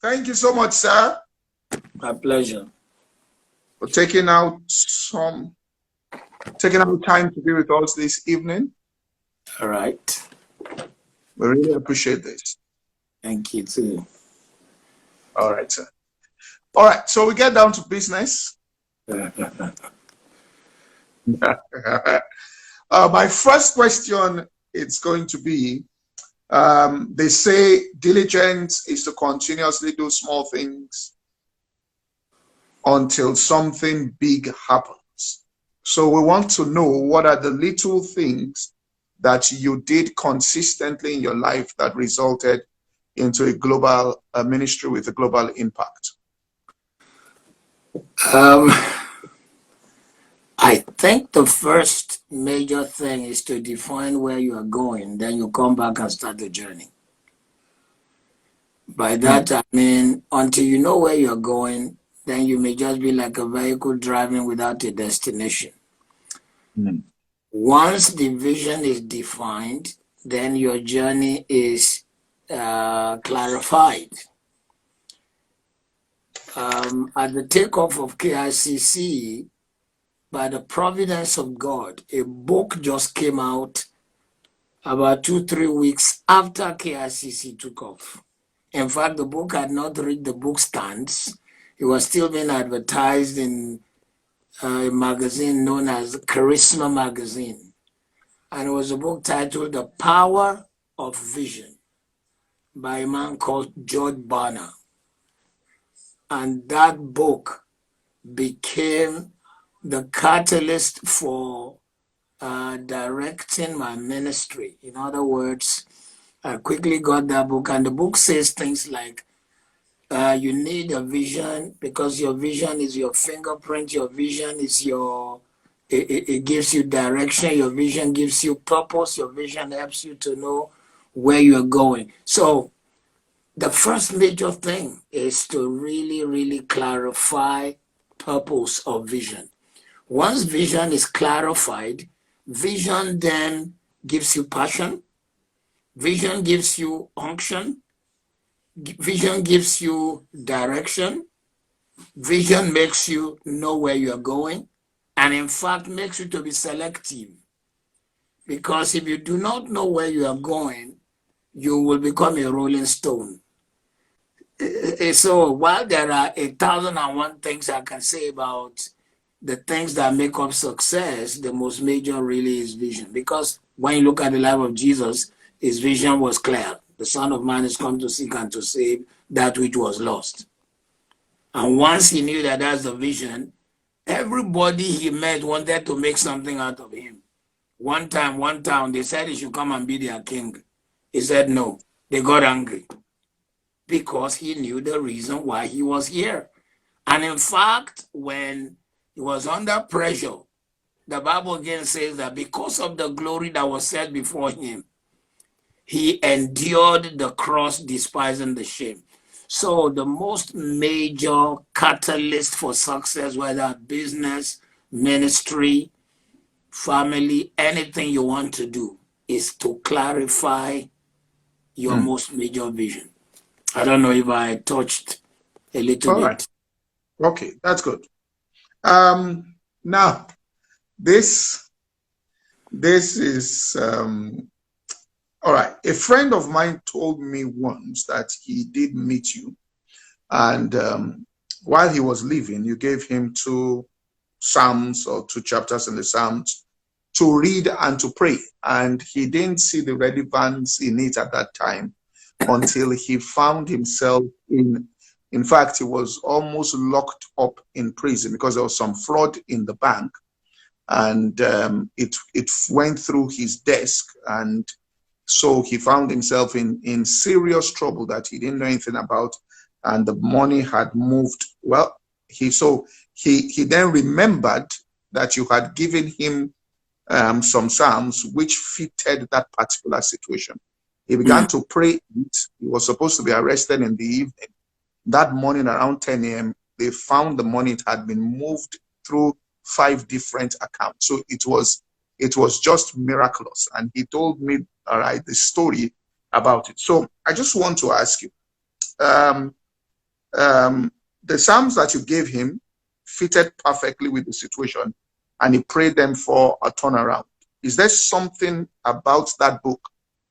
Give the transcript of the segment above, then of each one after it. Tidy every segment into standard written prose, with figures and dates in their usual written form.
Thank you so much, sir. My pleasure. For taking out time to be with us this evening. All right. We really appreciate this. Thank you too. All right, sir. All right, so we get down to business. My first question is going to be, they say diligence is to continuously do small things until something big happens. So we want to know, what are the little things that you did consistently in your life that resulted into a global ministry with a global impact? I think the first major thing is to define where you are going. Then you come back and start the journey. By that, I mean, until you know where you're going, then you may just be like a vehicle driving without a destination. Once the vision is defined, then your journey is clarified. At the takeoff of KICC, by the providence of God, a book just came out about 2-3 weeks after KICC took off. In fact, the book had not reached the book stands. It was still being advertised in a magazine known as Charisma Magazine. And it was a book titled The Power of Vision by a man called George Barna. And that book became the catalyst for directing my ministry. In other words, I quickly got that book, and the book says things like, you need a vision because your vision is your fingerprint, your vision is it gives you direction, your vision gives you purpose, your vision helps you to know where you're going. So the first major thing is to really, really clarify purpose of vision. Once vision is clarified, vision then gives you passion, vision gives you unction, vision gives you direction, vision makes you know where you're going, and in fact makes you to be selective. Because if you do not know where you are going, you will become a rolling stone. So while there are 1,001 things I can say about the things that make up success, the most major really is vision. Because when you look at the life of Jesus, his vision was clear. The Son of Man is come to seek and to save that which was lost. And once he knew that that's the vision, everybody he met wanted to make something out of him. One town, they said he should come and be their king. He said no. They got angry because he knew the reason why he was here. And in fact, when he was under pressure, the Bible again says that because of the glory that was set before him, he endured the cross, despising the shame. So the most major catalyst for success, whether business, ministry, family, anything you want to do, is to clarify your most major vision. I don't know if I touched a little bit. Right. Okay, that's good. Now, this is all right. A friend of mine told me once that he did meet you, and while he was leaving, you gave him 2 Psalms or 2 chapters in the Psalms to read and to pray, and he didn't see the relevance in it at that time until he found himself in fact, he was almost locked up in prison because there was some fraud in the bank, and it went through his desk, and so he found himself in serious trouble that he didn't know anything about, and the money had moved. Well, he then remembered that you had given him some psalms which fitted that particular situation. He began to pray it. He was supposed to be arrested in the evening. That morning around 10 a.m., they found the money. It had been moved through 5 different accounts. So it was just miraculous. And he told me, all right, the story about it. So I just want to ask you, the Psalms that you gave him fitted perfectly with the situation, and he prayed them for a turnaround. Is there something about that book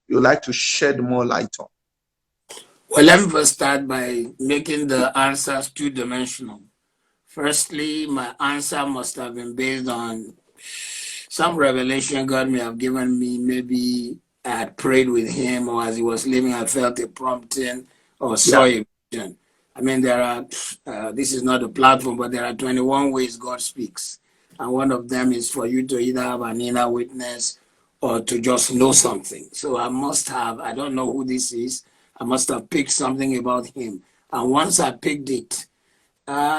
you'd like to shed more light on? Well, let me first start by making the answers two-dimensional. Firstly, my answer must have been based on some revelation God may have given me. Maybe I had prayed with him, or as he was living, I felt a prompting or saw a vision. I mean, there are, this is not a platform, but there are 21 ways God speaks. And one of them is for you to either have an inner witness or to just know something. So I must have, I don't know who this is, I must have picked something about him. And once I picked it,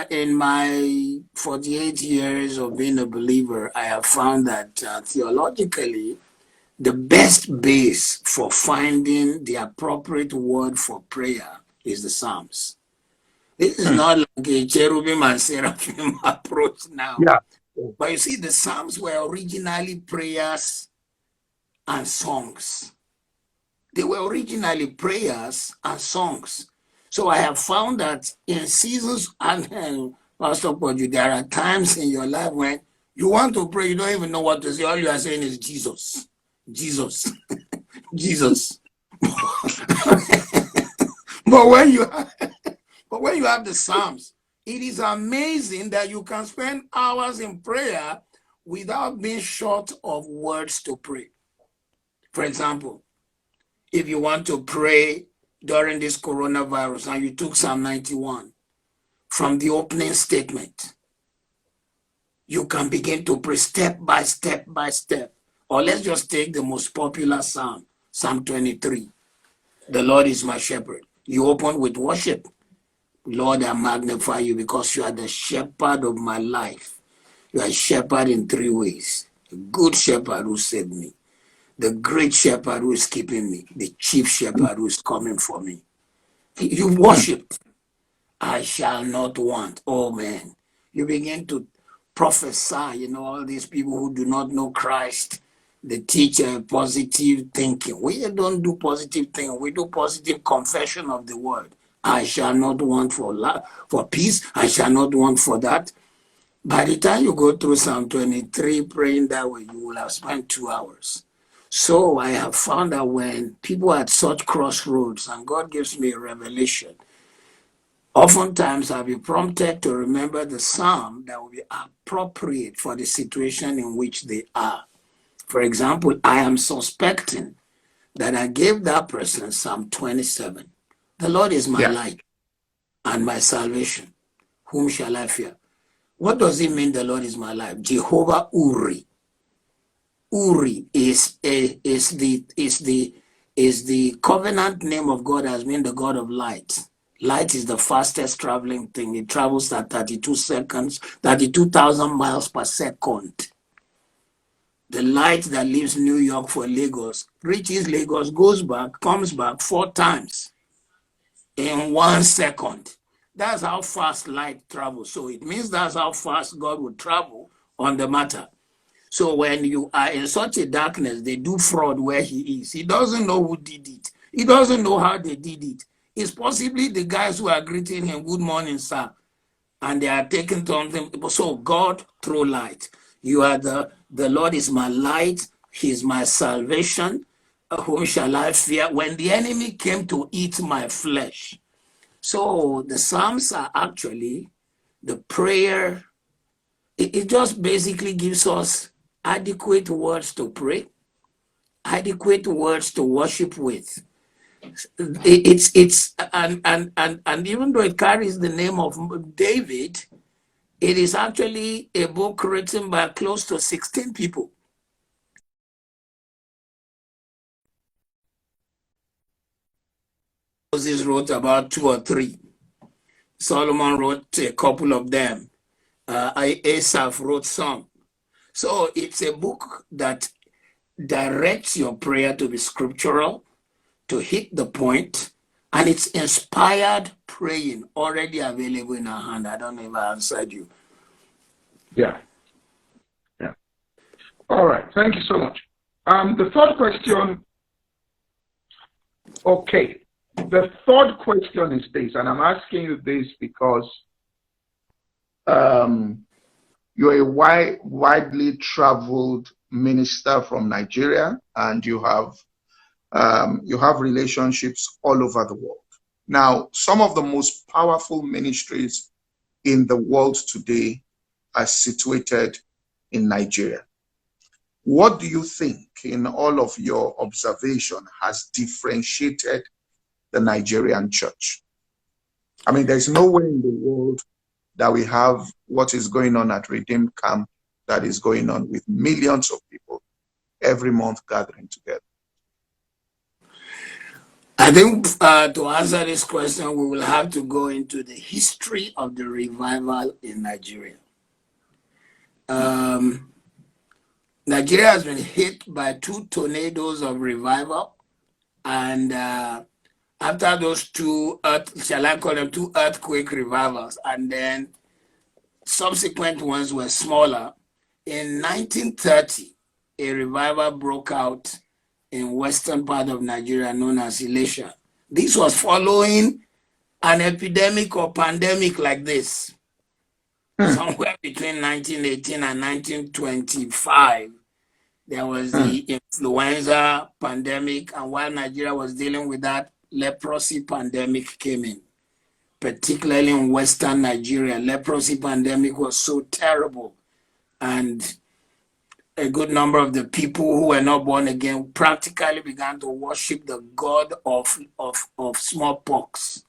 in my 48 years of being a believer, I have found that theologically, the best base for finding the appropriate word for prayer is the Psalms. This is not like a cherubim and seraphim approach now. Yeah. But you see, the Psalms were originally prayers and songs. They were originally prayers and songs. So I have found that in seasons, and Pastor Poju, there are times in your life when you want to pray, you don't even know what to say. All you are saying is Jesus, Jesus, Jesus. but when you have the Psalms, it is amazing that you can spend hours in prayer without being short of words to pray. For example, if you want to pray during this coronavirus and you took Psalm 91 from the opening statement, you can begin to pray step by step by step. Or let's just take the most popular Psalm, Psalm 23. The Lord is my shepherd. You open with worship. Lord, I magnify you because you are the shepherd of my life. You are a shepherd in three ways. A good shepherd who saved me. The great shepherd who is keeping me. The chief shepherd who is coming for me. You worship. I shall not want. Oh man. You begin to prophesy, all these people who do not know Christ. They teach positive thinking. We don't do positive thinking. We do positive confession of the word. I shall not want for peace. I shall not want for that. By the time you go through Psalm 23 praying that way, you will have spent 2 hours. So I have found that when people are at such crossroads and God gives me a revelation, oftentimes I'll be prompted to remember the psalm that will be appropriate for the situation in which they are. For example, I am suspecting that I gave that person Psalm 27. The Lord is my light and my salvation. Whom shall I fear? What does it mean the Lord is my life? Jehovah Uri. Uri is the covenant name of God as being the God of light. Light is the fastest traveling thing. It travels at 32,000 miles per second. The light that leaves New York for Lagos, reaches Lagos, goes back, comes back 4 times in 1 second. That's how fast light travels. So it means that's how fast God will travel on the matter. So when you are in such a darkness, they do fraud where he is. He doesn't know who did it. He doesn't know how they did it. It's possibly the guys who are greeting him, good morning, sir. And they are taking something. So God through light. You are the Lord is my light. He's my salvation. Whom shall I fear? When the enemy came to eat my flesh. So the Psalms are actually the prayer. It just basically gives us adequate words to pray, adequate words to worship with. And even though it carries the name of David, it is actually a book written by close to 16 people. Moses wrote about 2 or 3. Solomon wrote a couple of them. Asaph wrote some. So it's a book that directs your prayer to be scriptural, to hit the point, and it's inspired praying already available in our hand. I don't know if I answered you. Yeah. All right. Thank you so much. The third question. Okay. The third question is this, and I'm asking you this because you're a widely traveled minister from Nigeria, and you have relationships all over the world. Now, some of the most powerful ministries in the world today are situated in Nigeria. What do you think, in all of your observation, has differentiated the Nigerian church? I mean, there's nowhere in the world that we have what is going on at Redeemed Camp that is going on with millions of people every month gathering together. I think to answer this question, we will have to go into the history of the revival in Nigeria. Nigeria has been hit by 2 tornadoes of revival, and after those 2 shall I call them 2 earthquake revivals, and then subsequent ones were smaller. In 1930, a revival broke out in western part of Nigeria known as Elisha. This was following an epidemic or pandemic like this. Somewhere between 1918 and 1925, there was the influenza pandemic, and while Nigeria was dealing with that, leprosy pandemic came in, particularly in western Nigeria. Leprosy pandemic was so terrible, and a good number of the people who were not born again practically began to worship the god of smallpox.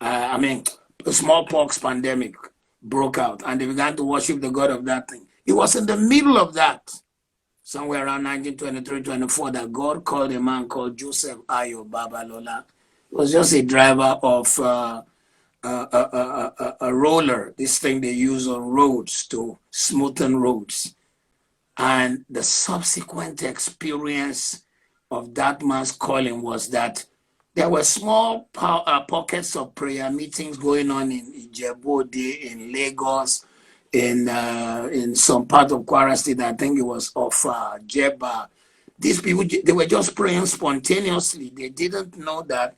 The smallpox pandemic broke out, and they began to worship the god of that thing. It was in the middle of that, somewhere around 1923-24, that God called a man called Rev Babalola. He was just a driver of a roller, this thing they use on roads to smoothen roads. And the subsequent experience of that man's calling was that there were small pockets of prayer meetings going on in Ijebu-Ode, in Lagos, in some part of Kwara State. I think it was of Jeba. These people, they were just praying spontaneously. They didn't know that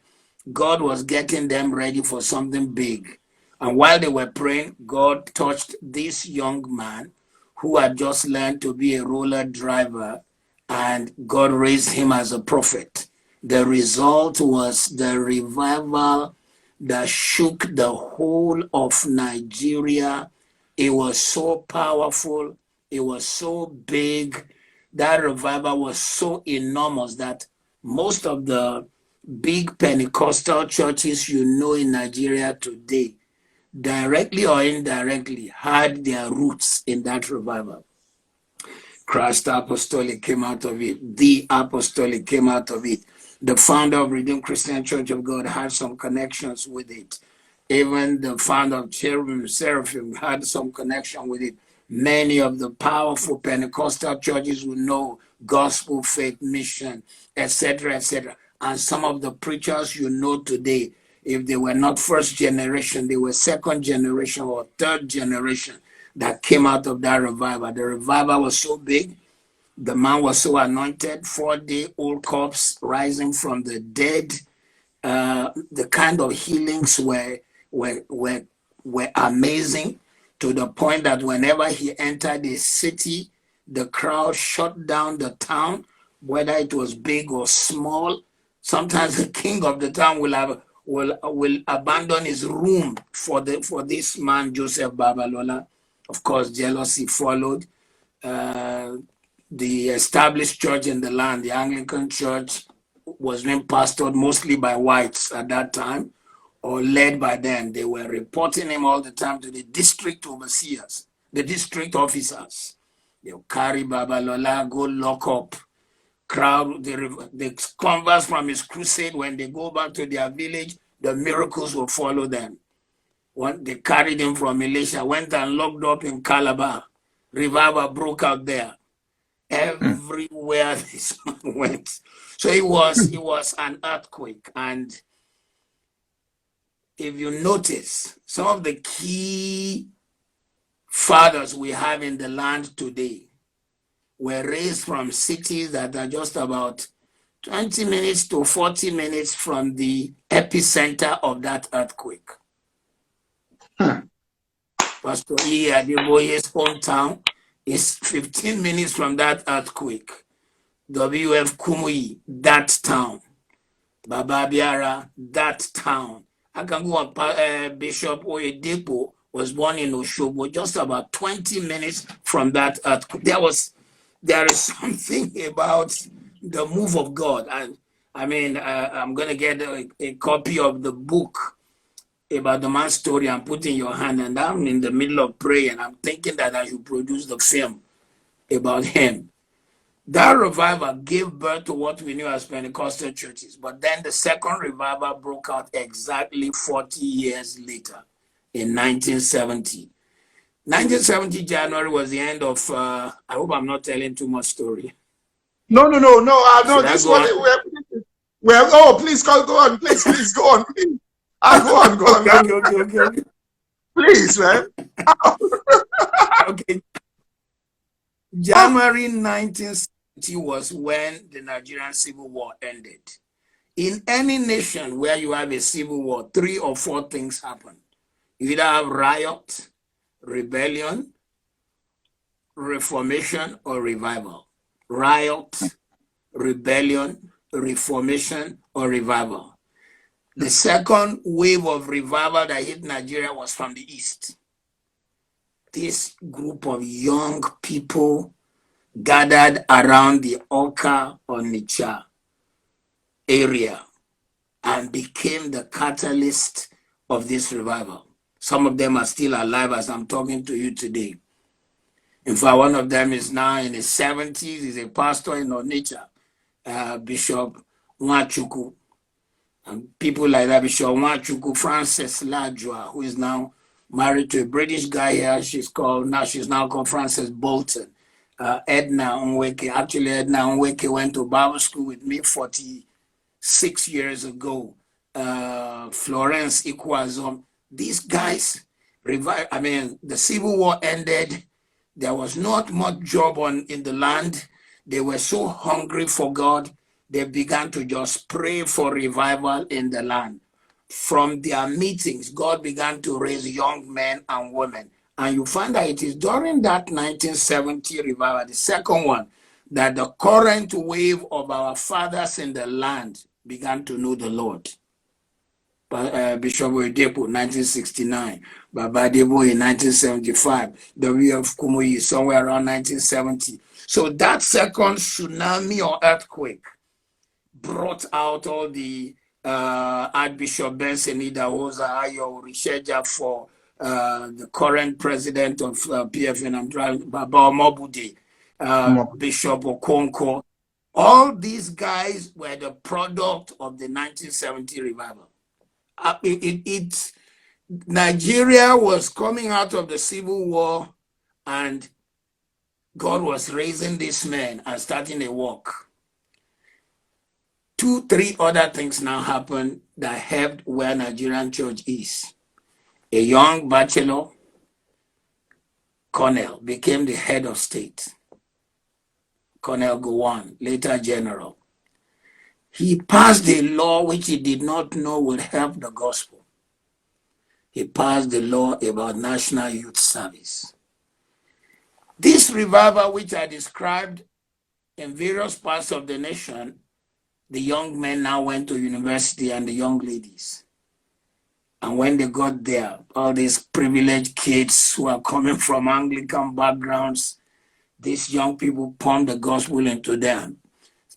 God was getting them ready for something big. And while they were praying, God touched this young man who had just learned to be a roller driver, and God raised him as a prophet. The result was the revival that shook the whole of Nigeria. It was so powerful. It was so big. That revival was so enormous that most of the big Pentecostal churches you know in Nigeria today, directly or indirectly, had their roots in that revival. Christ Apostolic came out of it. The Apostolic came out of it. The founder of Redeemed Christian Church of God had some connections with it. Even the founder of Cherubim Seraphim had some connection with it. Many of the powerful Pentecostal churches will know Gospel, Faith, Mission, etc., etc. And some of the preachers you know today, if they were not first generation, they were second generation or third generation that came out of that revival. The revival was so big. The man was so anointed, 4-day-old corpse rising from the dead. The kind of healings were amazing, to the point that whenever he entered a city, the crowd shut down the town, whether it was big or small. Sometimes the king of the town will abandon his room for this man, Rev Babalola. Of course, jealousy followed. The established church in the land, the Anglican church, was being pastored mostly by whites at that time, or led by them. They were reporting him all the time to the district overseers, the district officers. They'll carry Babalola, go lock up. Crowd, the converts from his crusade, when they go back to their village, the miracles will follow them. When they carried him from Elisha, went and locked up in Calabar. Revival broke out there. Everywhere this man went. So it was an earthquake. And if you notice, some of the key fathers we have in the land today were raised from cities that are just about 20 minutes to 40 minutes from the epicenter of that earthquake. Pastor E. Adeboye's hometown is 15 minutes from that earthquake. W.F. Kumuyi, that town. Baba Biara, that town. I can go on. Bishop Oyedepo was born in Oshobo, just about 20 minutes from that earthquake. There is something about the move of God. And I mean, I'm going to get a copy of the book about the man's story and put in your hand. And I'm in the middle of prayer and I'm thinking that I should produce the film about him. That revival gave birth to what we knew as Pentecostal churches. But then the second revival broke out exactly 40 years later in 1970. 1970 January was the end of, I hope I'm not telling too much story. No. No, this one, oh, please go on. Please go on. Please. Go on. Okay. Please, man. Okay. January 1970 was when the Nigerian Civil War ended. In any nation where you have a civil war, 3 or 4 things happen. You either have riot, rebellion, reformation, or revival. Riot, rebellion, reformation, or revival. The second wave of revival that hit Nigeria was from the east. This group of young people gathered around the Oka Onitsha area and became the catalyst of this revival. Some of them are still alive as I'm talking to you today. In fact, one of them is now in his 70s. He's a pastor in Onitsha, Bishop Nwachukwu. And people like that, Bishop Nwachukwu, Frances Lajua, who is now married to a British guy here. She's now called Frances Bolton. Edna Onweke. Actually, Edna Onweke went to Bible school with me 46 years ago. Florence Ikwazom. These guys revived. I mean, the Civil War ended. There was not much job in the land. They were so hungry for God. They began to just pray for revival in the land. From their meetings, God began to raise young men and women. And you find that it is during that 1970 revival, the second one, that the current wave of our fathers in the land began to know the Lord. Bishop Oyedepo, 1969. Baba Debo in 1975. W.F. Kumuyi, somewhere around 1970. So that second tsunami or earthquake brought out all the Archbishop Benson Idahosa Ayo Risheja for the current president of PFN, I'm driving, Baba Omobude, Bishop Okonkwo. All these guys were the product of the 1970 revival. Nigeria was coming out of the Civil War and God was raising these men and starting a work. 2, 3 other things now happened that helped where Nigerian church is. A young bachelor, colonel, became the head of state. Colonel Gowon, later general. He passed a law which he did not know would help the gospel. He passed the law about National Youth Service. This revival, which I described in various parts of the nation, the young men now went to university and the young ladies. And when they got there, all these privileged kids who are coming from Anglican backgrounds, these young people pumped the gospel into them.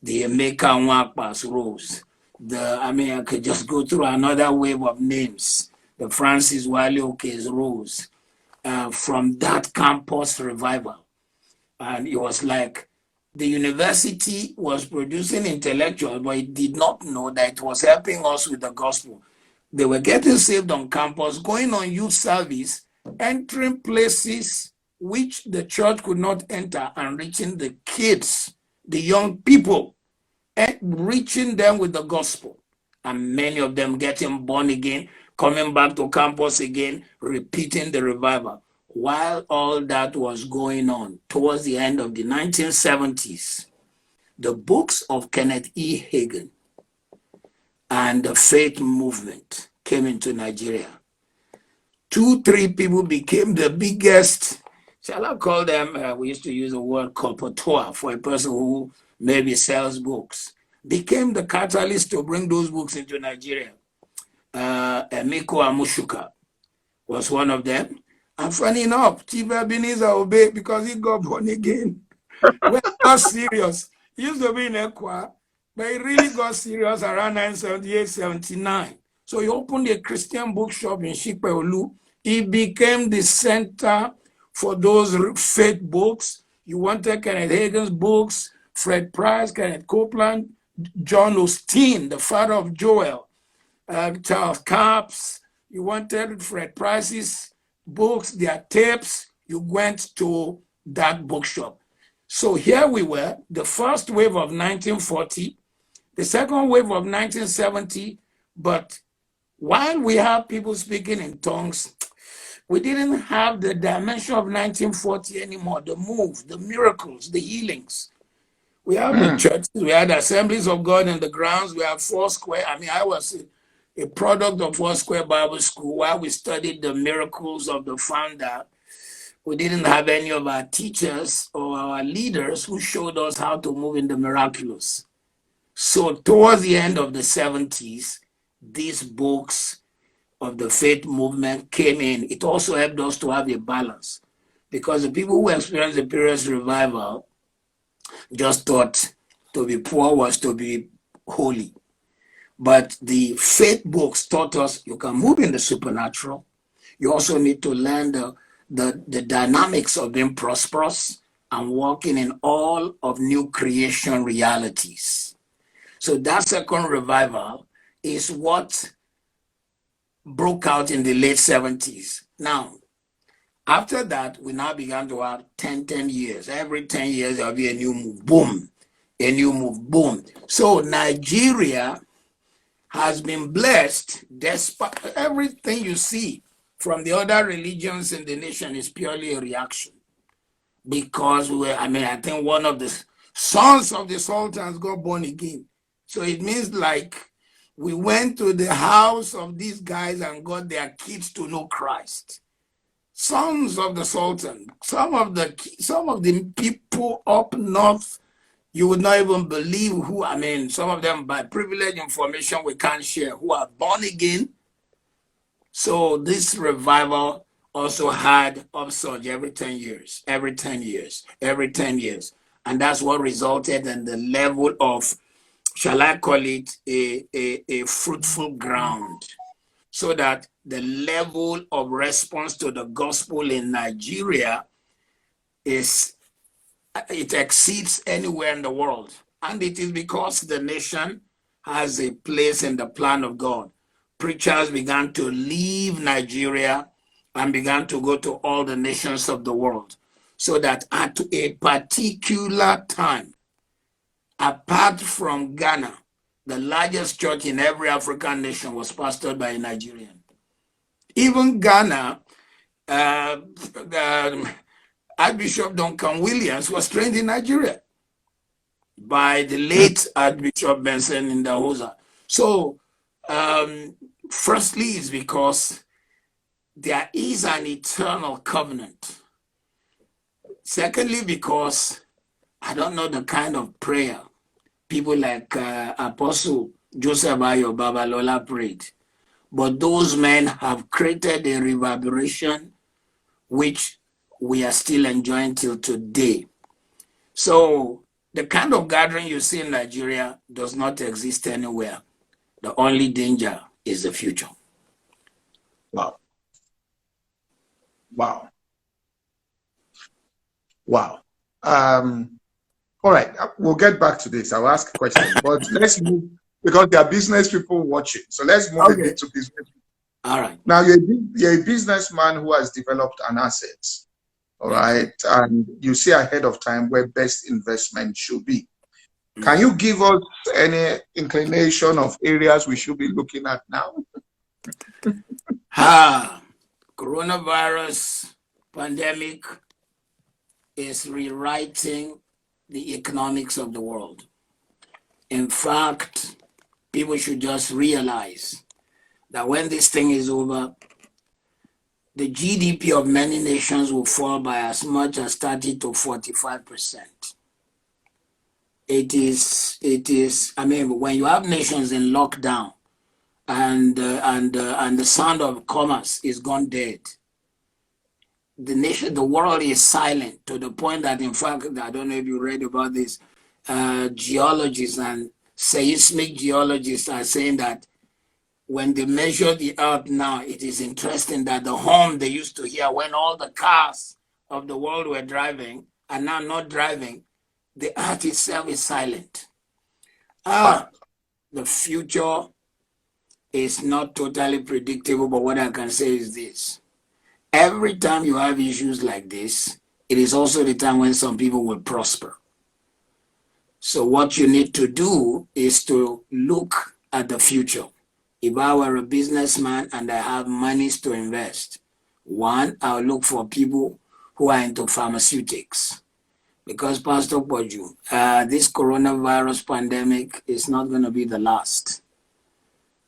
The Emeka Nwakpas rose. I could just go through another wave of names. The Francis Wale Okes rose from that campus revival. And it was like the university was producing intellectuals, but it did not know that it was helping us with the gospel. They were getting saved on campus, going on youth service, entering places which the church could not enter and reaching the kids, the young people, and reaching them with the gospel. And many of them getting born again, coming back to campus again, repeating the revival. While all that was going on towards the end of the 1970s, the books of Kenneth E. Hagin and the faith movement came into Nigeria, 2-3 people became the biggest, shall I call them, we used to use the word colporteur for a person who maybe sells books, became the catalyst to bring those books into Nigeria. Emiko Amushuka was one of them. And funny enough, Chief Ebenezer obeyed because he got born again. Well, not serious. He used to be in Ekwa, but he really got serious around 1978, 79. So he opened a Christian bookshop in Shikpeolu. He became the center for those faith books. You wanted Kenneth Hagin's books, Fred Price, Kenneth Copeland, John Osteen, the father of Joel, Charles Capps. You wanted Fred Price's books, their tapes. You went to that bookshop. So here we were, the first wave of 1940, the second wave of 1970, but while we have people speaking in tongues, we didn't have the dimension of 1940 anymore, the move, the miracles, the healings. We have the churches, we had Assemblies of God in the grounds, we have Foursquare. I mean, I was a product of Foursquare Bible School while we studied the miracles of the founder. We didn't have any of our teachers or our leaders who showed us how to move in the miraculous. So towards the end of the 70s, these books of the faith movement came in. It also helped us to have a balance because the people who experienced the Pyrrhus revival just thought to be poor was to be holy. But the faith books taught us you can move in the supernatural. You also need to learn the dynamics of being prosperous and walking in all of new creation realities. So that second revival is what broke out in the late 70s. Now, after that, we now began to have 10 years. Every 10 years, there'll be a new move, boom, a new move, boom. So Nigeria has been blessed despite everything you see from the other religions in the nation is purely a reaction. Because I think one of the sons of the sultans got born again. So it means like we went to the house of these guys and got their kids to know Christ. Sons of the sultan, some of the people up north, you would not even believe who, some of them by privileged information we can't share, who are born again. So this revival also had upsurge every 10 years, every 10 years, every 10 years. And that's what resulted in the level of, shall I call it, a fruitful ground, so that the level of response to the gospel in Nigeria it exceeds anywhere in the world. And it is because the nation has a place in the plan of God. Preachers began to leave Nigeria and began to go to all the nations of the world. So that at a particular time, apart from Ghana, the largest church in every African nation was pastored by a Nigerian. Even Ghana, Archbishop Duncan Williams was trained in Nigeria by the late Archbishop Benson Ndahosa. So, firstly, is because there is an eternal covenant. Secondly, because I don't know the kind of prayer people like Apostle Joseph Ayo Babalola prayed, but those men have created a reverberation which we are still enjoying till today. So the kind of gathering you see in Nigeria does not exist anywhere. The only danger is the future. Wow. Wow. Wow. All right, we'll get back to this. I'll ask a question, but let's move, because there are business people watching. So let's move a bit to business. All right. Now, you're a businessman who has developed an asset, all right? And you see ahead of time where best investment should be. Can you give us any inclination of areas we should be looking at now? Coronavirus pandemic is rewriting the economics of the world. In fact, people should just realize that when this thing is over, the GDP of many nations will fall by as much as 30 to 45%. It is, I mean, when you have nations in lockdown and the sound of commerce is gone dead, the world is silent to the point that, in fact, I don't know if you read about this, geologists and seismic geologists are saying that when they measure the earth now, it is interesting that the hum they used to hear when all the cars of the world were driving are now not driving. The earth itself is silent. The future is not totally predictable, but what I can say is this. Every time you have issues like this, it is also the time when some people will prosper. So what you need to do is to look at the future. If I were a businessman and I have monies to invest, one, I'll look for people who are into pharmaceutics. Because Pastor Poju, this coronavirus pandemic is not going to be the last.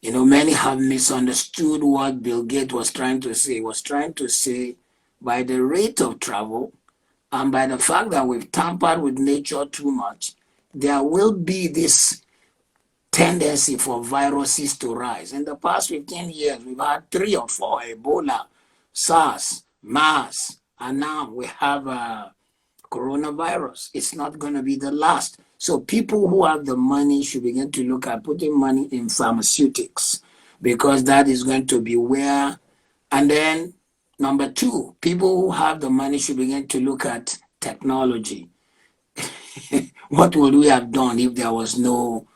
You know, many have misunderstood what Bill Gates was trying to say. He was trying to say by the rate of travel and by the fact that we've tampered with nature too much, there will be this tendency for viruses to rise. In the past 15 years, we've had 3 or 4, Ebola, SARS, MERS, and now we have coronavirus. It's not going to be the last. So people who have the money should begin to look at putting money in pharmaceutics, because that is going to be where. And then number 2, people who have the money should begin to look at technology. What would we have done if there was no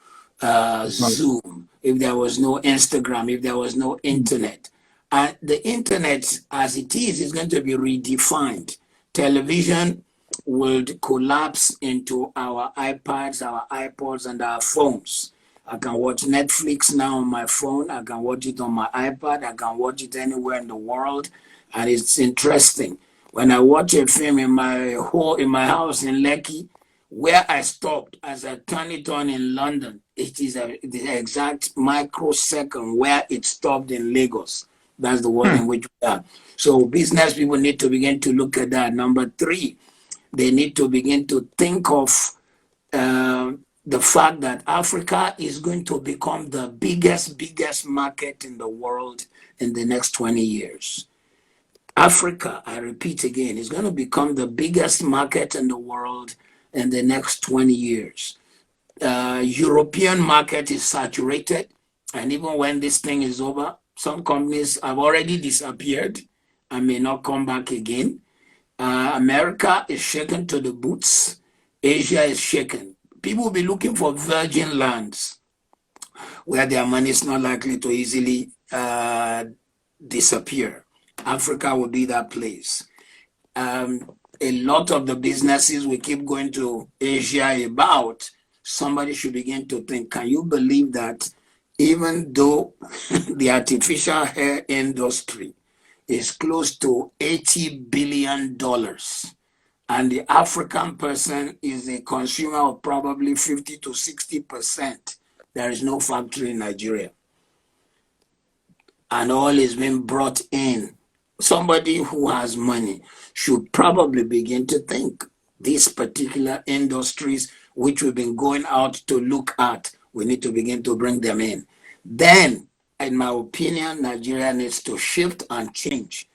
Zoom, if there was no Instagram, if there was no internet? And the internet as it is going to be redefined. Television would collapse into our iPads, our iPods, and our phones. I can watch Netflix now on my phone. I can watch it on my iPad. I can watch it anywhere in the world, and it's interesting. When I watch a film in my house in Lekki, where I stopped as I turn it on in London, it is the exact microsecond where it stopped in Lagos. That's the world in which we are. So business people need to begin to look at that. Number 3, they need to begin to think of the fact that Africa is going to become the biggest market in the world in the next 20 years. Africa, I repeat again, is going to become the biggest market in the world in the next 20 years. European market is saturated, and even when this thing is over, some companies have already disappeared and may not come back again. America is shaken to the boots. Asia is shaken. People will be looking for virgin lands where their money is not likely to easily disappear. Africa will be that place. A lot of the businesses we keep going to Asia about, somebody should begin to think, can you believe that even though the artificial hair industry is close to $80 billion, and the African person is a consumer of probably 50 to 60%, there is no factory in Nigeria. And all is being brought in. Somebody who has money should probably begin to think these particular industries which we've been going out to look at, we need to begin to bring them in. Then, in my opinion, Nigeria needs to shift and change.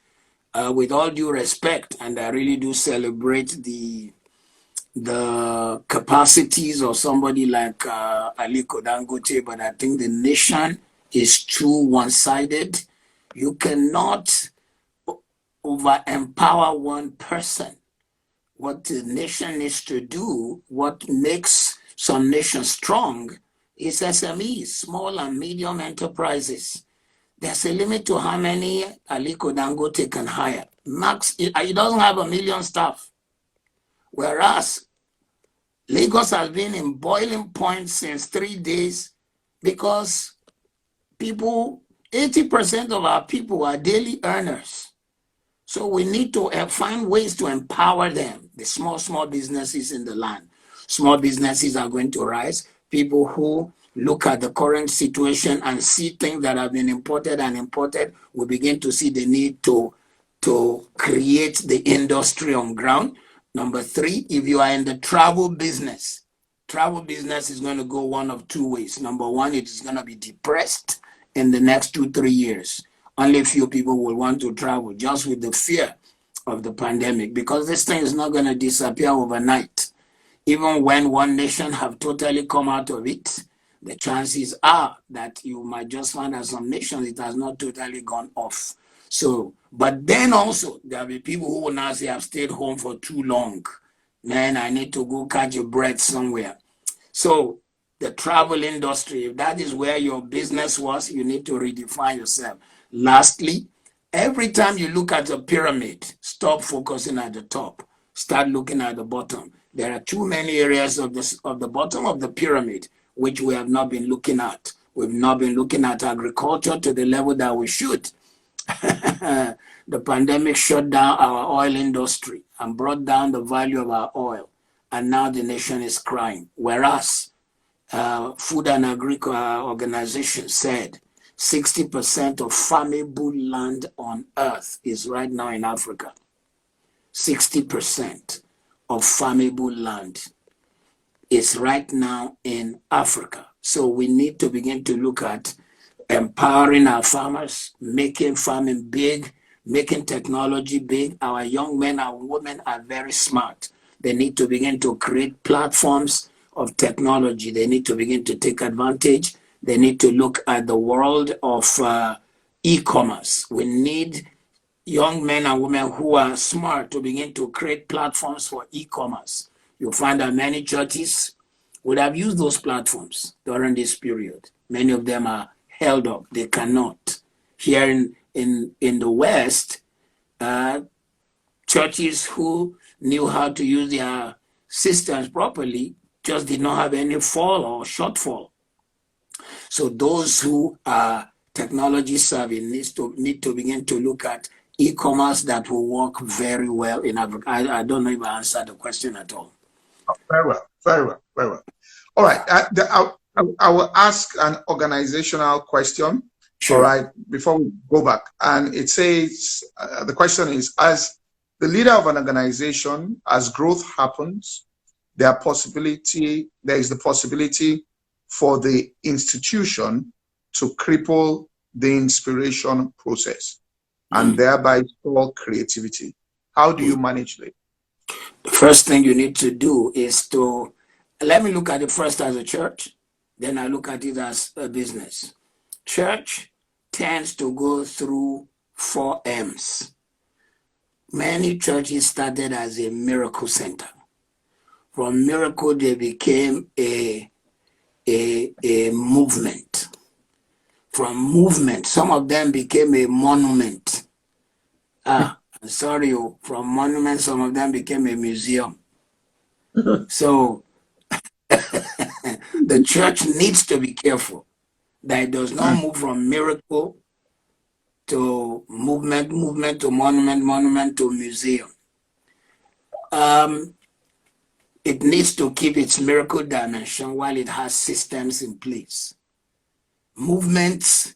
With all due respect, and I really do celebrate the capacities of somebody like Aliko Dangote, but I think the nation is too one-sided. You cannot over-empower one person. What the nation needs to do, what makes some nations strong, is SMEs, small and medium enterprises. There's a limit to how many Aliko Dangote can hire. Max, he doesn't have 1 million staff. Whereas Lagos has been in boiling point since 3 days because 80% of our people are daily earners. So we need to find ways to empower them, the small businesses in the land. Small businesses are going to rise. people who look at the current situation and see things that have been imported and imported, we begin to see the need to create the industry on ground. Number three, if you are in the travel business is going to go one of two ways. Number one, it is going to be depressed in the next 2-3 years. Only a few people will want to travel, just with the fear of the pandemic, because this thing is not going to disappear overnight. Even when one nation have totally come out of it, the chances are that you might just find that some nations it has not totally gone off. So, but then also there'll be people who will now say, I've stayed home for too long. Man, I need to go catch a breath somewhere. So the travel industry, if that is where your business was, you need to redefine yourself. Lastly, every time you look at a pyramid, stop focusing at the top. Start looking at the bottom. There are too many areas of the bottom of the pyramid which we have not been looking at. We've not been looking at agriculture to the level that we should. The pandemic shut down our oil industry and brought down the value of our oil. And now the nation is crying. Whereas Food and Agriculture Organization said 60% of farmable land on earth is right now in Africa. 60% of farmable land is right now in Africa. So we need to begin to look at empowering our farmers, making farming big, making technology big. Our young men and women are very smart. They need to begin to create platforms of technology. They need to begin to take advantage. They need to look at the world of e-commerce. We need young men and women who are smart to begin to create platforms for e-commerce. You'll find that many churches would have used those platforms during this period. Many of them are held up. They cannot. Here in the West, churches who knew how to use their systems properly just did not have any fall or shortfall. So those who are technology savvy need to begin to look at e-commerce that will work very well in Africa. I don't know if I answered the question at all. Very well, very well, very well. All right, I will ask an organizational question. Sure. All right, before we go back, and it says the question is: as the leader of an organization, as growth happens, there is the possibility for the institution to cripple the inspiration process and thereby stall creativity. How do you manage that? The first thing you need to do is to, let me look at it first as a church, then I look at it as a business. Church tends to go through 4 M's. Many churches started as a miracle center. From miracle, they became a movement. From movement, some of them became a monument. From monument, some of them became a museum. So the church needs to be careful that it does not move from miracle to movement to monument to museum. It needs to keep its miracle dimension while it has systems in place. Movements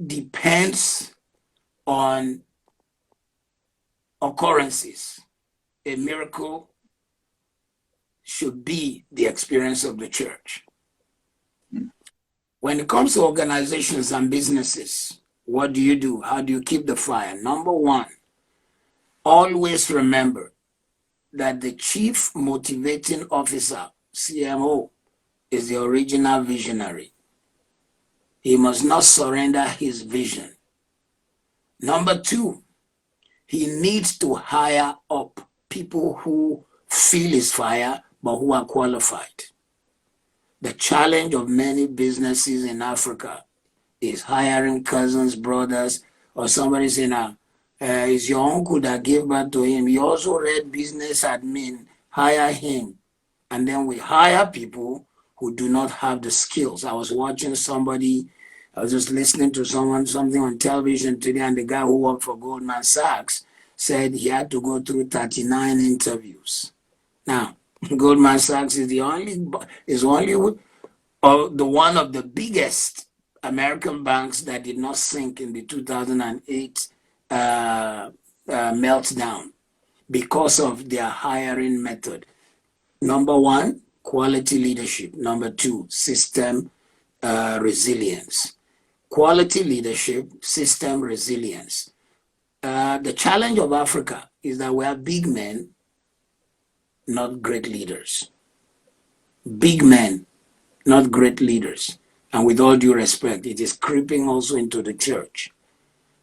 depends on occurrences. A miracle should be the experience of the church. When it comes to organizations and businesses, what do you do? How do you keep the fire? Number one, always remember that the chief motivating officer, CMO, is the original visionary. He must not surrender his vision. Number two, he needs to hire up people who feel his fire, but who are qualified. The challenge of many businesses in Africa is hiring cousins, brothers, or somebody saying, it's your uncle that gave birth to him. He also read business admin, hire him. And then we hire people who do not have the skills. I was watching I was just listening to something on television today, and the guy who worked for Goldman Sachs said he had to go through 39 interviews. Now, Goldman Sachs is the only or the one of the biggest American banks that did not sink in the 2008 meltdown because of their hiring method. Number one, quality leadership. Number two, system resilience. Quality leadership, system resilience. The challenge of Africa is that we are big men, not great leaders. Big men, not great leaders. And with all due respect, it is creeping also into the church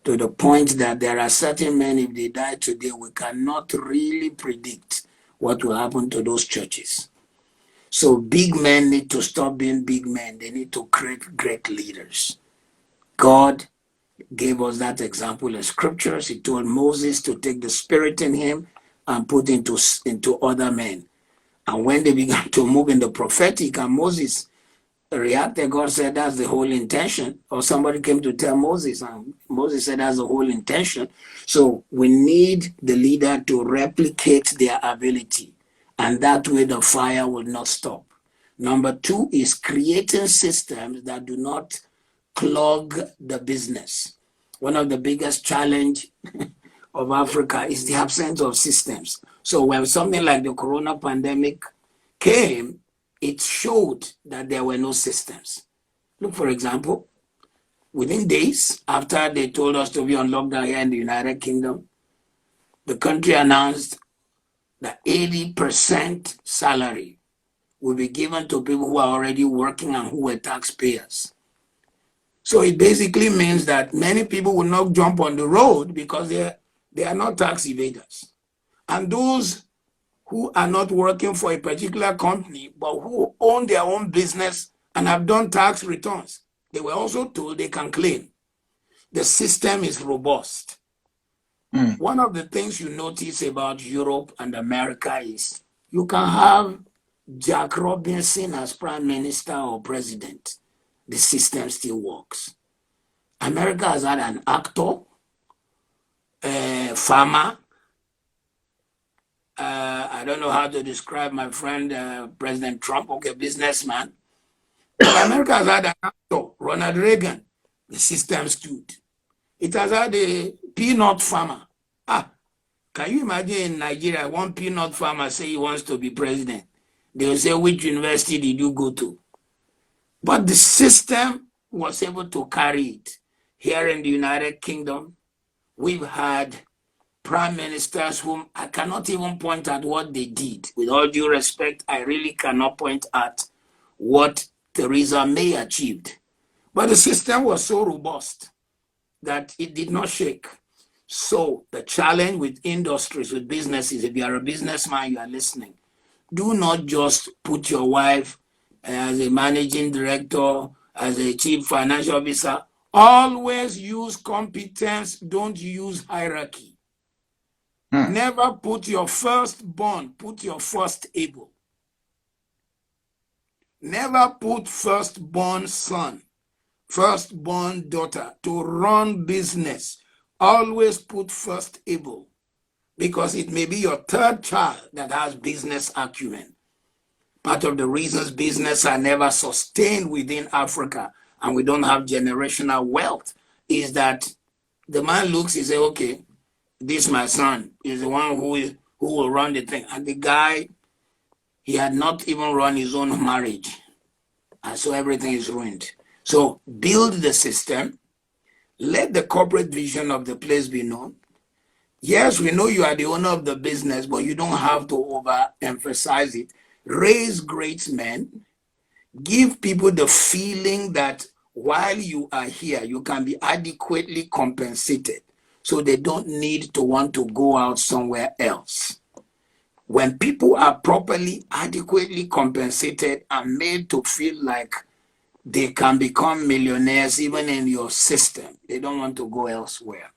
to the point that there are certain men, if they die today, we cannot really predict what will happen to those churches. So big men need to stop being big men. They need to create great leaders. God gave us that example in scriptures. He told Moses to take the spirit in him and put into other men. And when they began to move in the prophetic and Moses reacted, God said, that's the whole intention. Or somebody came to tell Moses, and Moses said, that's the whole intention. So we need the leader to replicate their ability. And that way the fire will not stop. Number two is creating systems that do not clog the business. One of the biggest challenge of Africa is the absence of systems. So when something like the corona pandemic came, it showed that there were no systems. Look, for example, within days after they told us to be on lockdown here in the United Kingdom, the country announced that 80% salary will be given to people who are already working and who were taxpayers. So it basically means that many people will not jump on the road because they are not tax evaders. And those who are not working for a particular company, but who own their own business and have done tax returns, they were also told they can claim. The system is robust. One of the things you notice about Europe and America is you can have Jack Robinson as prime minister or president. The system still works. America has had an actor, a farmer. I don't know how to describe my friend, President Trump, okay, businessman. But America has had an actor, Ronald Reagan. The system stood. It has had a peanut farmer. Can you imagine in Nigeria, one peanut farmer say he wants to be president? They will say, which university did you go to? But the system was able to carry it. Here in the United Kingdom, we've had prime ministers whom I cannot even point at what they did. With all due respect, I really cannot point at what Theresa May achieved. But the system was so robust that it did not shake. So the challenge with industries, with businesses, if you are a businessman, you are listening, do not just put your wife as a managing director, as a chief financial officer. Always use competence, don't use hierarchy. Never put your firstborn, put your first able. Never put firstborn son, firstborn daughter to run business. Always put first able, because it may be your third child that has business acumen. Part of the reasons business are never sustained within Africa and we don't have generational wealth is that the man looks, he says, okay, this my son is the one who will run the thing. And the guy, he had not even run his own marriage. And so everything is ruined. So build the system. Let the corporate vision of the place be known. Yes, we know you are the owner of the business, but you don't have to overemphasize it. Raise great men. Give people the feeling that while you are here, you can be adequately compensated, so they don't need to want to go out somewhere else. When people are properly, adequately compensated and made to feel like they can become millionaires even in your system, they don't want to go elsewhere.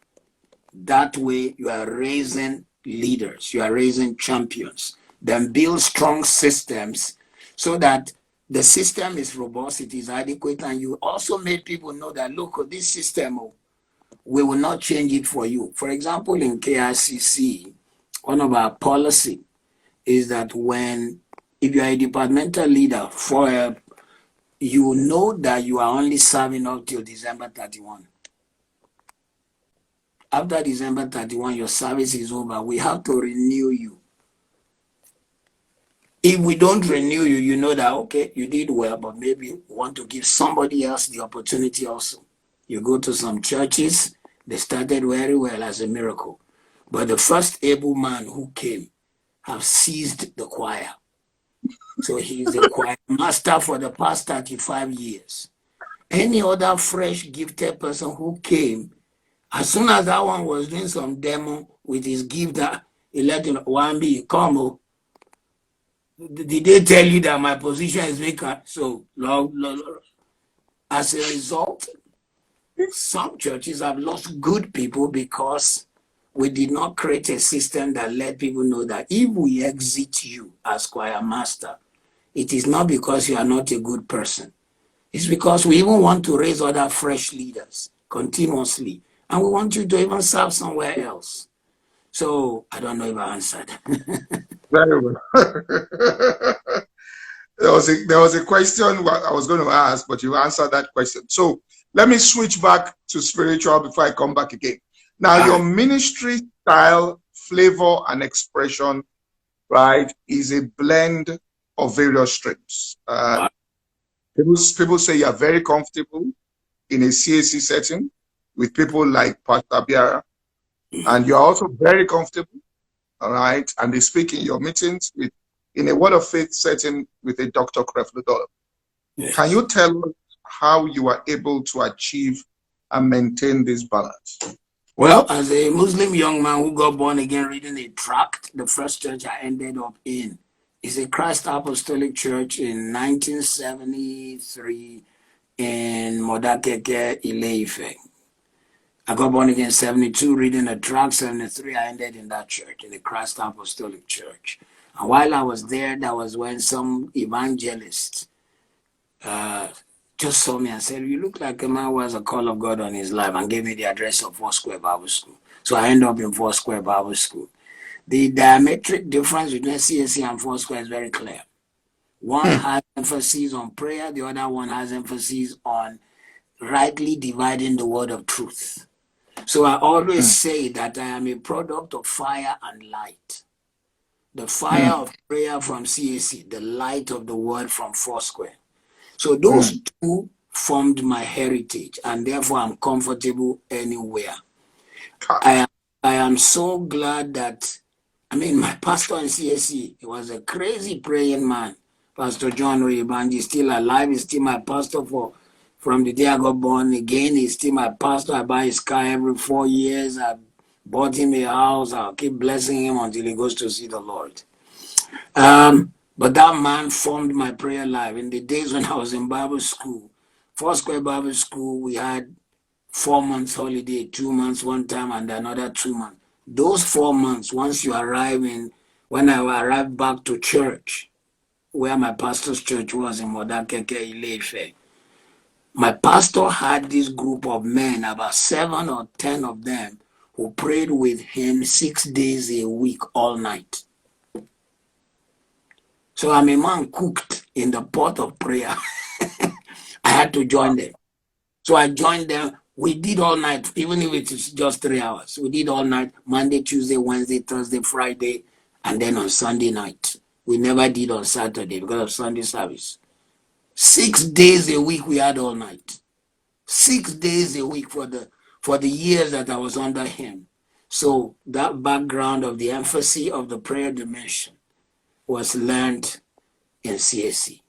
That way, you are raising leaders, you are raising champions. Then build strong systems so that the system is robust, it is adequate, and you also made people know that, look, this system, we will not change it for you. For example, in KICC, one of our policy is that when if you are a departmental leader you know that you are only serving up till December 31. After December 31, your service is over. We have to renew you. If we don't renew you, you know that, okay, you did well, but maybe you want to give somebody else the opportunity also. You go to some churches, they started very well as a miracle. But the first able man who came have seized the choir. So he is the choir master for the past 35 years. Any other fresh gifted person who came, as soon as that one was doing some demo with his gift, he let him, Wambi, come. Oh. Did they tell you that my position is vacant? So, as a result, some churches have lost good people because we did not create a system that let people know that if we exit you as choir master, it is not because you are not a good person. It's because we even want to raise other fresh leaders continuously. And we want you to even serve somewhere else. So I don't know if I answered. Very well. There was a question I was going to ask, but you answered that question. So let me switch back to spiritual before I come back again. Now, your ministry style, flavor, and expression, right, is a blend of various streams. People say you're very comfortable in a CAC setting with people like Pastor Biara, and you're also very comfortable, all right, and they speak in your meetings in a word of faith setting with a Dr. Rev Babalola. Yes. Can you tell us how you are able to achieve and maintain this balance? Well, as a Muslim young man who got born again reading a tract, the first church I ended up in is a Christ Apostolic Church in 1973 in Modakeke, Ile-Ife. I got born again in 72, reading a tract. 73, I ended in that church, in the Christ Apostolic Church. And while I was there, that was when some evangelist just saw me and said, you look like a man who has a call of God on his life, and gave me the address of Foursquare Bible School. So I ended up in Foursquare Bible School. The diametric difference between CAC and Foursquare is very clear. One has emphasis on prayer, the other one has emphasis on rightly dividing the word of truth. So I always say that I am a product of fire and light. The fire of prayer from CAC, the light of the word from Foursquare. So those two formed my heritage, and therefore I'm comfortable anywhere. I am so glad that, my pastor in CAC, he was a crazy praying man. Pastor John Oyemade is still alive. He's still my pastor from the day I got born again. He's still my pastor. I buy his car every 4 years. I bought him a house. I'll keep blessing him until he goes to see the Lord. But that man formed my prayer life. In the days when I was in Bible school, Foursquare Bible School, we had 4 months holiday, 2 months one time, and another 2 months. Those 4 months, once you arrive when I arrived back to church, where my pastor's church was in Modakeke, Ile-Ife, my pastor had this group of men, about 7 or 10 of them, who prayed with him 6 days a week, all night. So I'm a man cooked in the pot of prayer. I had to join them. So I joined them. We did all night, even if it's just 3 hours. We did all night, Monday, Tuesday, Wednesday, Thursday, Friday, and then on Sunday night. We never did on Saturday because of Sunday service. 6 days a week we had all night. 6 days a week for the years that I was under him. So that background of the emphasis of the prayer dimension was learned in CAC.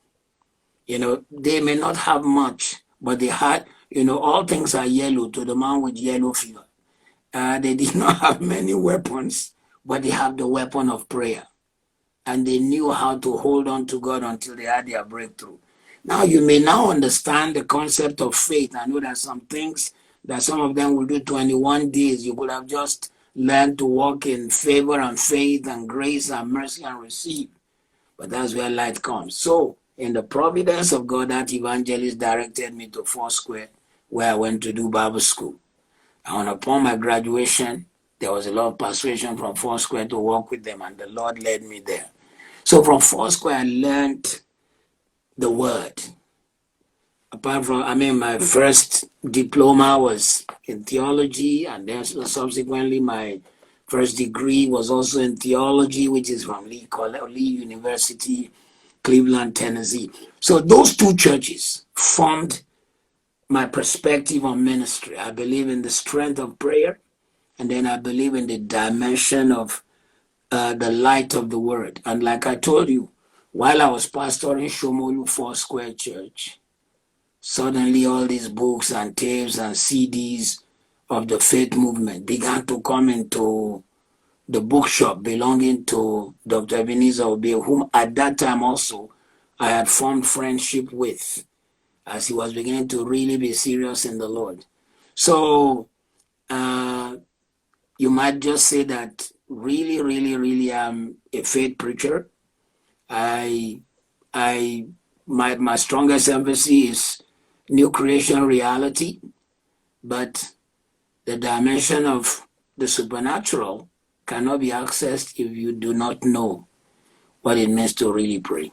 They may not have much, but they had, all things are yellow to the man with yellow fever. They did not have many weapons, but they have the weapon of prayer. And they knew how to hold on to God until they had their breakthrough. Now, you may now understand the concept of faith. I know that some things that some of them will do 21 days. You could have just learned to walk in favor and faith and grace and mercy and receive. But that's where light comes. So, in the providence of God, that evangelist directed me to Foursquare, where I went to do Bible school. And upon my graduation, there was a lot of persuasion from Foursquare to work with them, and the Lord led me there. So from Foursquare, I learned the word. Apart from, my first diploma was in theology, and then subsequently my first degree was also in theology, which is from Lee University, Cleveland, Tennessee. So those two churches formed my perspective on ministry. I believe in the strength of prayer, and then I believe in the dimension of the light of the word. And like I told you, while I was pastoring Shomolu Foursquare Church, suddenly all these books and tapes and CDs of the faith movement began to come into the bookshop belonging to Dr. Ebenezer Obey, whom at that time also I had formed friendship with as he was beginning to really be serious in the Lord. So you might just say that really, really, really I'm a faith preacher. My strongest emphasis is new creation reality, but the dimension of the supernatural cannot be accessed if you do not know what it means to really pray.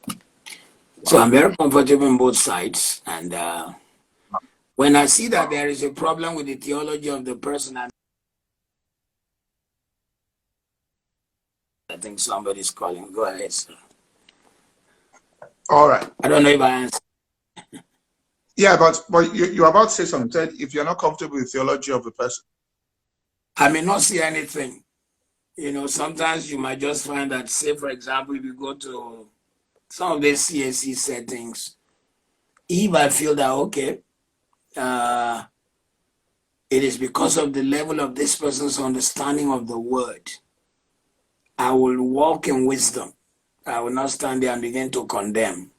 Wow. So I'm very comfortable on both sides, and when I see that there is a problem with the theology of the person, I think somebody's calling. Go ahead, sir. All right. I don't know if I answered. Yeah, but you're about to say something. If you're not comfortable with the theology of the person, I may not see anything. Sometimes you might just find that, say, for example, if you go to some of the CSC settings, if I feel that, okay, it is because of the level of this person's understanding of the word, I will walk in wisdom. I will not stand there and begin to condemn.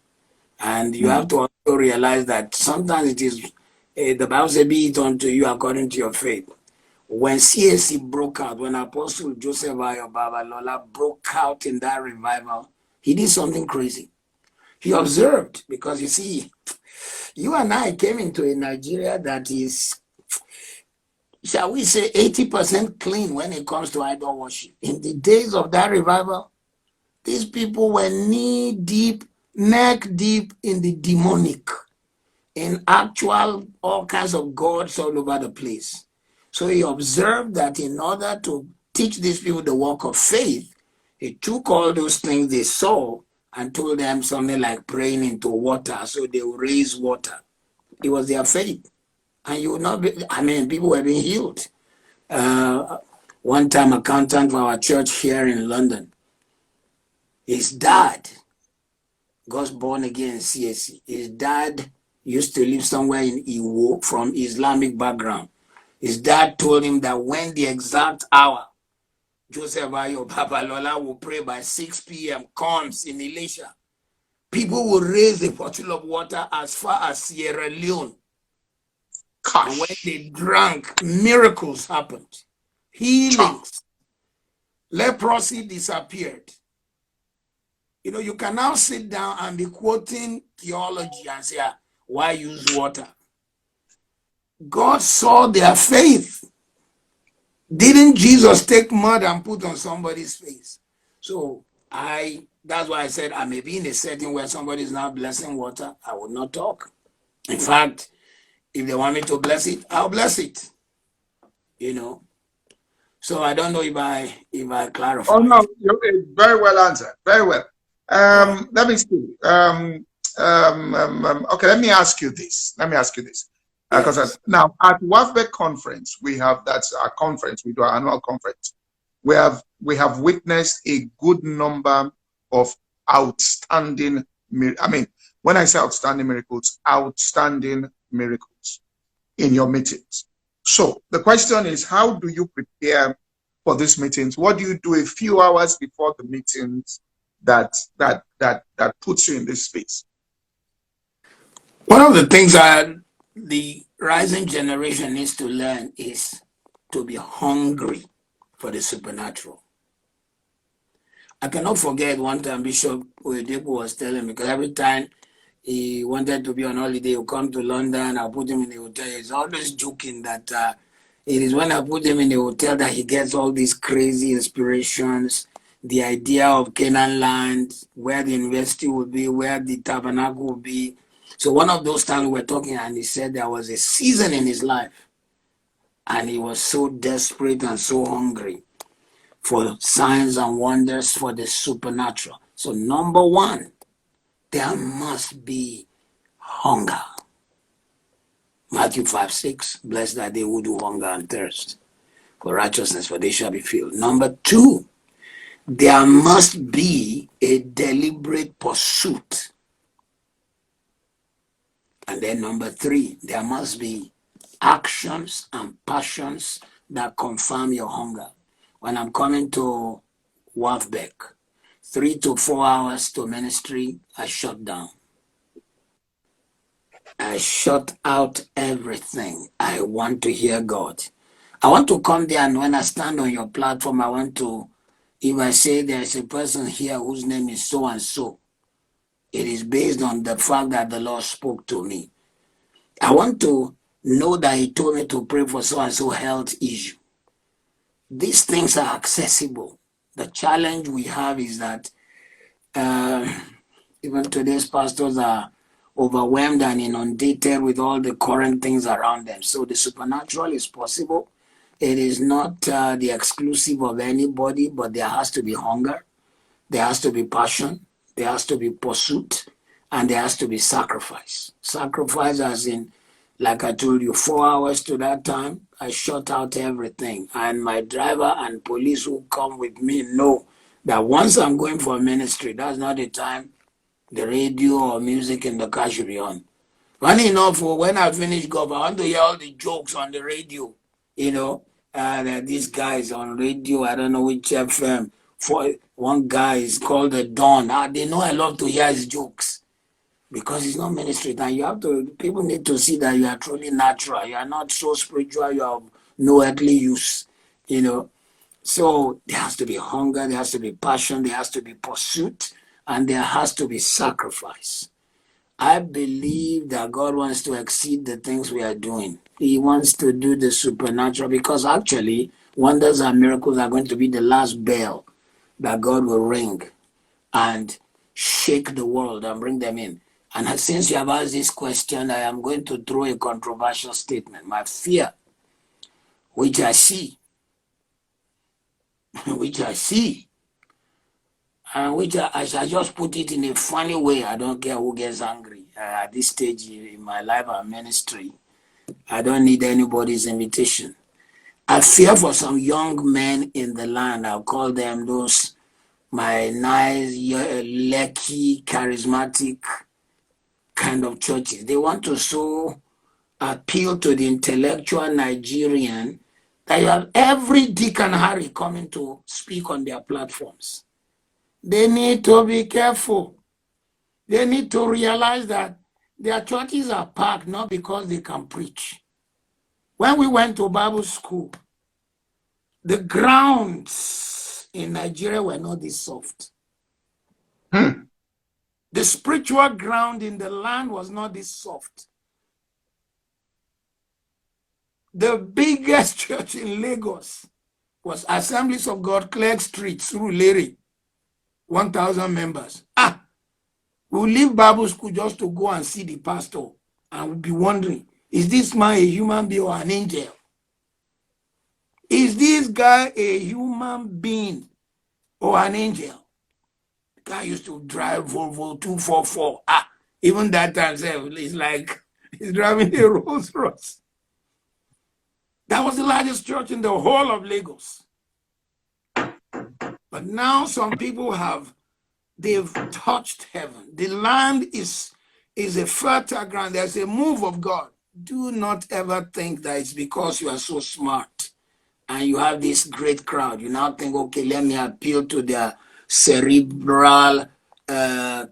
And you have to also realize that sometimes it is, the Bible says, be it unto you according to your faith. When CSC broke out, when Apostle Joseph Rev Babalola broke out in that revival, he did something crazy. He observed, because you see, you and I came into a Nigeria that is, shall we say, 80% clean when it comes to idol worship. In the days of that revival, these people were knee deep, neck deep in the demonic, in actual all kinds of gods all over the place. So he observed that in order to teach these people the work of faith, he took all those things they saw and told them something like praying into water, so they will raise water. It was their faith. And you will not be, people were being healed. One time, accountant for our church here in London, his dad got born again in CSC. His dad used to live somewhere in Iwo from Islamic background. His dad told him that when the exact hour Joseph Rev Babalola will pray by 6 p.m. comes in Elisha, people will raise a bottle of water as far as Sierra Leone. Gosh. And when they drank, miracles happened. Healings. Leprosy disappeared. You can now sit down and be quoting theology and say, why use water? God saw their faith. Didn't Jesus take mud and put on somebody's face? So that's why I said I may be in a setting where somebody is now blessing water. I will not talk. In fact, if they want me to bless it, I'll bless it. So I don't know if I clarify. Oh no, you're very well answered. Very well. Let me see. Okay, let me ask you this. Because yes. Now at WAFBEC conference, that's our conference. We do our annual conference. We have witnessed a good number of outstanding. When I say outstanding miracles in your meetings. So the question is, how do you prepare for these meetings? What do you do a few hours before the meetings that puts you in this space? One of the things that the rising generation needs to learn is to be hungry for the supernatural. I cannot forget one time Bishop Oyedepo was telling me, because every time he wanted to be on holiday, he'll come to London, I'll put him in the hotel. He's always joking that it is when I put him in the hotel that he gets all these crazy inspirations. the idea of Canaan land, where the university will be, where the tabernacle will be. So one of those times we were talking, and he said there was a season in his life, and he was so desperate and so hungry for signs and wonders, for the supernatural. So number one, there must be hunger. Matthew 5:6, blessed are they who do hunger and thirst for righteousness, for they shall be filled. Number two, there must be a deliberate pursuit. And then number three, there must be actions and passions that confirm your hunger. When I'm coming to Wafbeck, 3 to 4 hours to ministry, I shut down. I shut out everything. I want to hear God. I want to come there, and when I stand on your platform, I want to, if I say there's a person here whose name is so and so, it is based on the fact that the Lord spoke to me. I want to know that He told me to pray for so and so health issue. These things are accessible. The challenge we have is that even today's pastors are overwhelmed and inundated with all the current things around them. So the supernatural is possible. It is not the exclusive of anybody, but there has to be hunger, there has to be passion, there has to be pursuit, and there has to be sacrifice. Sacrifice as in, like I told you, 4 hours to that time, I shut out everything. And my driver and police who come with me know that once I'm going for ministry, that's not the time the radio or music in the car should be on. Funny enough, when I finish golf, I want to hear all the jokes on the radio. You know, these guys on radio, I don't know which FM. For one guy is called the Don. They know I love to hear his jokes because it's not ministry time. You have to. People need to see that you are truly natural. You are not so spiritual. You have no earthly use. You know, so there has to be hunger. There has to be passion. There has to be pursuit, and there has to be sacrifice. I believe that God wants to exceed the things we are doing. He wants to do the supernatural because actually wonders and miracles are going to be the last bell that God will ring and shake the world and bring them in. And since you have asked this question, I am going to throw a controversial statement. My fear, which I see, and which I shall just put it in a funny way. I don't care who gets angry. At this stage in my life and ministry, I don't need anybody's invitation. I fear for some young men in the land. I'll call them those, my nice, lecky, charismatic kind of churches. They want to so appeal to the intellectual Nigerian that you have every Dick and Harry coming to speak on their platforms. They need to be careful. They need to realize that their churches are packed not because they can preach. When we went to Bible school, the grounds in Nigeria were not this soft. The spiritual ground in the land was not this soft. The biggest church in Lagos was Assemblies of God, Clerk Street, through Larry, 1,000 members. We'll leave Bible school just to go and see the pastor and we'll be wondering, is this man a human being or an angel? Is this guy a human being or an angel? The guy used to drive Volvo 244. Even that time, it's like he's driving a Rolls Royce. That was the largest church in the whole of Lagos. But now some people they've touched heaven. The land is a fertile ground. There's a move of God. Do not ever think that it's because you are so smart and you have this great crowd. You now think, okay, let me appeal to their cerebral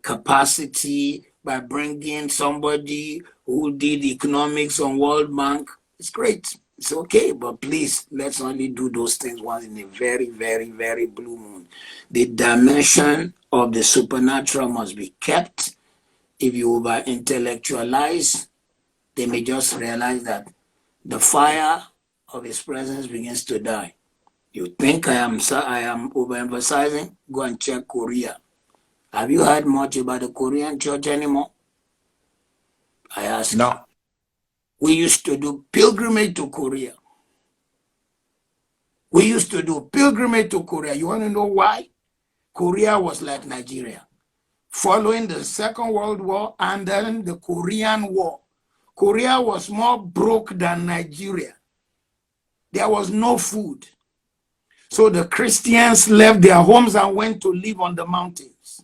capacity by bringing somebody who did economics on World Bank. It's great. It's okay, but please, let's only do those things once in a very, very, very blue moon. The dimension of the supernatural must be kept. If you over-intellectualize, they may just realize that the fire of His presence begins to die. You think I am overemphasizing? Go and check Korea. Have you heard much about the Korean church anymore? I ask you. No. We used to do pilgrimage to Korea. We used to do pilgrimage to Korea. You want to know why? Korea was like Nigeria. Following the Second World War and then the Korean War, Korea was more broke than Nigeria. There was no food. So the Christians left their homes and went to live on the mountains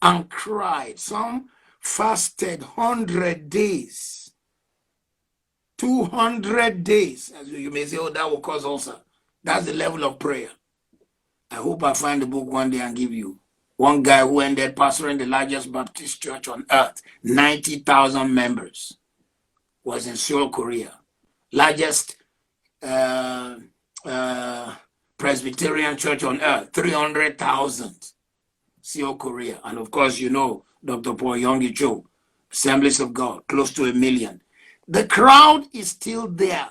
and cried. Some fasted 100 days, 200 days. As you may say, oh, that will cause ulcer. That's the level of prayer. I hope I find the book one day and give you. One guy who ended pastoring the largest Baptist church on earth, 90,000 members, was in Seoul, Korea. Largest Presbyterian church on earth, 300,000, Seoul, Korea. And of course, you know, Dr. Paul Yonggi-cho, Assemblies of God, close to 1 million. The crowd is still there.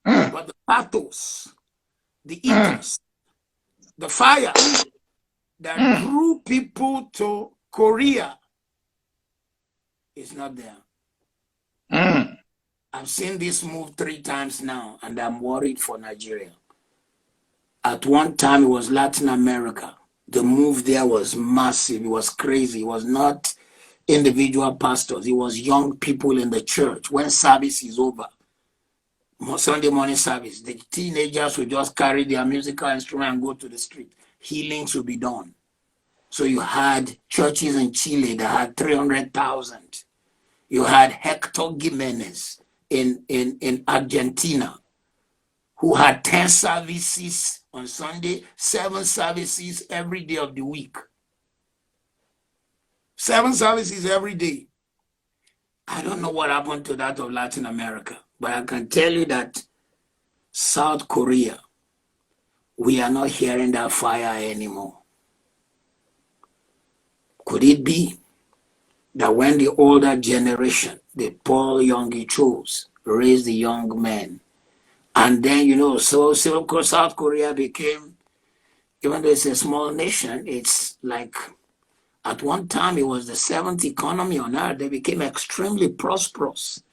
But the pathos, the ethos, the fire that drew people to Korea is not there. I've seen this move 3 times now, and I'm worried for Nigeria. At one time, it was Latin America. The move there was massive. It was crazy. It was not individual pastors. It was young people in the church. When service is over, Sunday morning service, the teenagers will just carry their musical instrument and go to the street. Healings will be done. So you had churches in Chile that had 300,000. You had Hector Jimenez in Argentina, who had 10 services on Sunday, 7 services every day of the week. 7 services every day. I don't know what happened to that of Latin America, but I can tell you that South Korea, we are not hearing that fire anymore. Could it be that when the older generation, the Paul Yonggi-chos, raised the young men, and then, you know, so South Korea became, even though it's a small nation, it's like, at one time, it was the 7th economy on earth. They became extremely prosperous.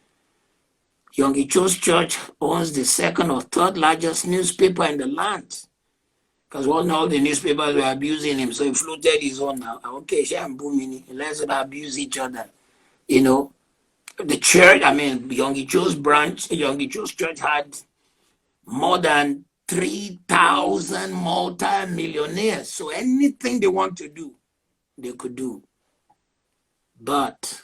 Yonggi-cho's church owns the 2nd or 3rd largest newspaper in the land. Because all the newspapers were abusing him, so he floated his own now. Okay, let's not abuse each other. You know, the church, Yonggi-cho's branch, Yonggi-cho's church had more than 3,000 multi-millionaires. So anything they want to do, they could do. But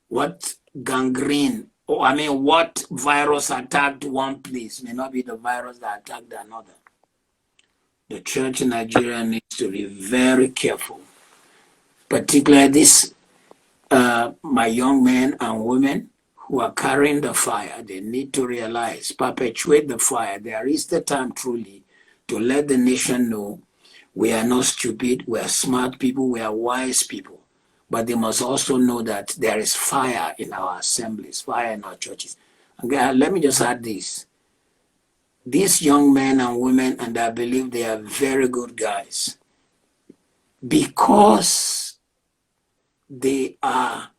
what what virus attacked one place may not be the virus that attacked another. The church in Nigeria needs to be very careful, particularly this, my young men and women who are carrying the fire. They need to realize, perpetuate the fire. There is the time truly to let the nation know we are not stupid, we are smart people, we are wise people. But they must also know that there is fire in our assemblies, fire in our churches. Okay, let me just add this. These young men and women, and I believe they are very good guys, because they are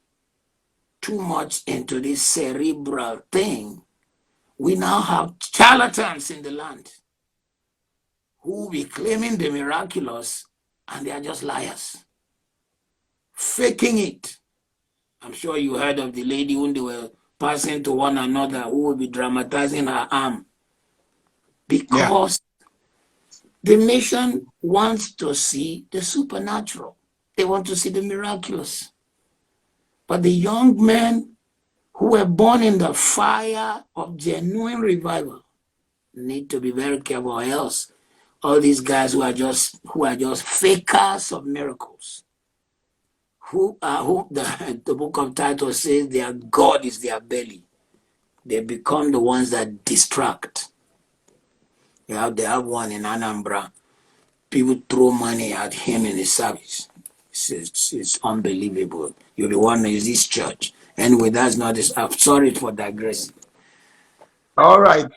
too much into this cerebral thing, we now have charlatans in the land who will be claiming the miraculous, and they are just liars, faking it. I'm sure you heard of the lady when they were passing to one another who will be dramatizing her arm. Because the nation wants to see the supernatural. They want to see the miraculous. But the young men who were born in the fire of genuine revival need to be very careful, or else all these guys who are just fakers of miracles, who the book of Titus says their God is their belly, they become the ones that distract. They have one in Anambra. People throw money at him in his service. It's unbelievable. You'll be wondering, is this church? Anyway, that's not this. I'm sorry for digressing. All right.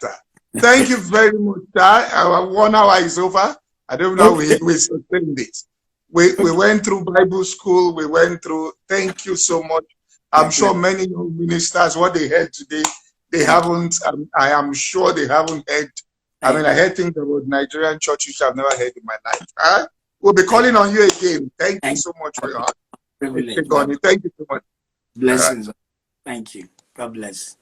Thank you very much, sir. Our 1 hour is over. I don't know Okay. we sustained it. We went through Bible school. We went through. Thank you so much. I'm sure many young ministers, what they heard today, they haven't. I am sure they haven't heard. I mean, I heard things about Nigerian churches I've never heard in my life. Huh? We'll be calling on you again. Thank you so much for your heart. Privilege. Thank you so much. Blessings. Thank you. God bless.